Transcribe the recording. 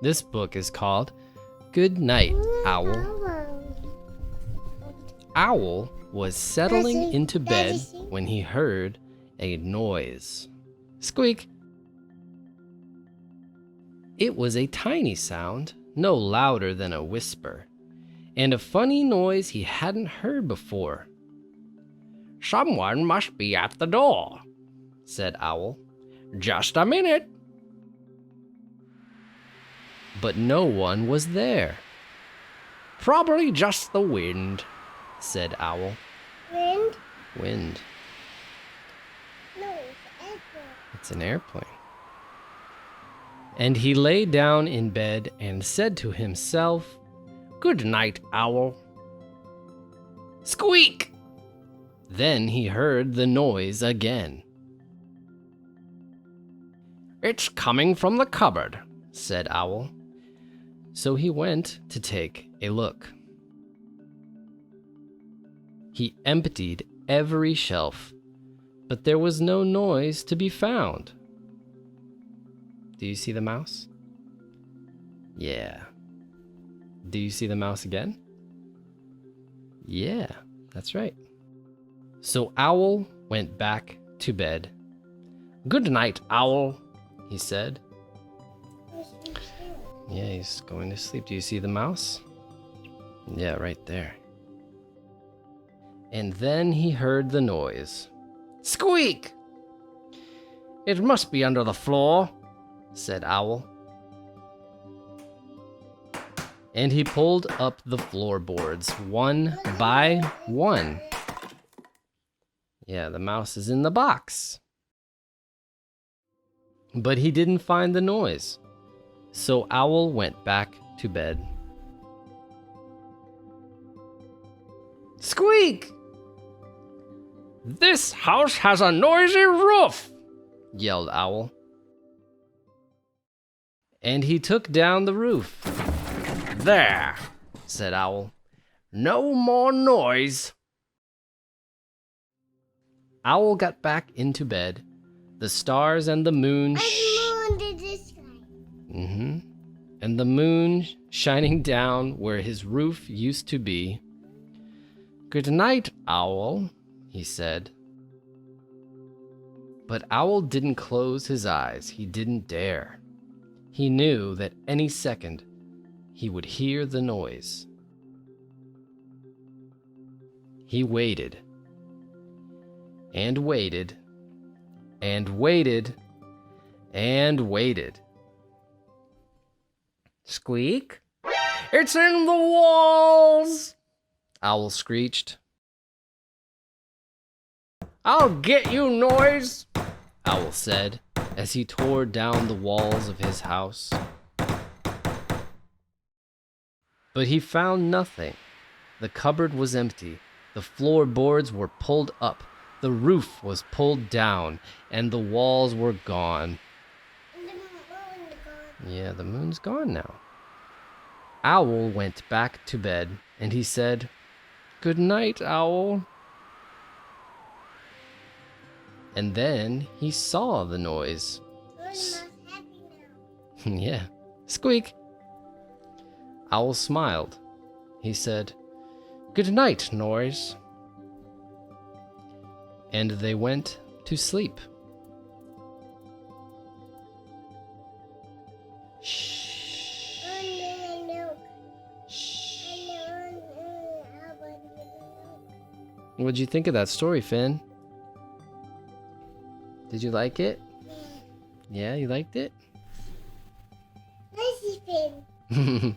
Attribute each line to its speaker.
Speaker 1: This book is called Good Night, Owl. Owl was settling into bed when he heard a noise. Squeak! It was a tiny sound, no louder than a whisper, and a funny noise he hadn't heard before. "Someone must be at the door," said Owl. "Just a minute." But no one was there. "Probably just the wind," said Owl.
Speaker 2: Wind?
Speaker 1: Wind.
Speaker 2: No, it's an airplane.
Speaker 1: It's an airplane. And he lay down in bed and said to himself, "Good night, Owl." Squeak! Then he heard the noise again. "It's coming from the cupboard," said Owl. So he went to take a look. He emptied every shelf, but there was no noise to be found. Do you see the mouse? Yeah. Do you see the mouse again? Yeah, that's right. So Owl went back to bed. "Good night, Owl," he said. Yeah, he's going to sleep. Do you see the mouse? Yeah, right there. And then he heard the noise. Squeak! "It must be under the floor," said Owl. And he pulled up the floorboards one by one. Yeah, the mouse is in the box. But he didn't find the noise. So Owl went back to bed. Squeak! "This house has a noisy roof," yelled Owl. And he took down the roof. "There," said Owl. "No more noise." Owl got back into bed. The stars and the moon and the moon shining down where his roof used to be. "Good night, Owl," he said. But Owl didn't close his eyes. He didn't dare. He knew that any second he would hear the noise. He waited and waited and waited and waited. Squeak! "It's in the walls!" Owl screeched. "I'll get you, noise!" Owl said as he tore down the walls of his house. But he found nothing. The cupboard was empty. The floorboards were pulled up. The roof was pulled down, and the walls were gone. Yeah, the moon's gone now. Owl went back to bed, and he said, "Good night, Owl." And then he saw the noise. Yeah. Squeak! Owl smiled. He said, "Good night, noise." And they went to sleep. Shh. Shh. What'd you think of that story, Finn? Did you like it? Yeah, you liked it?
Speaker 2: Nice, Finn.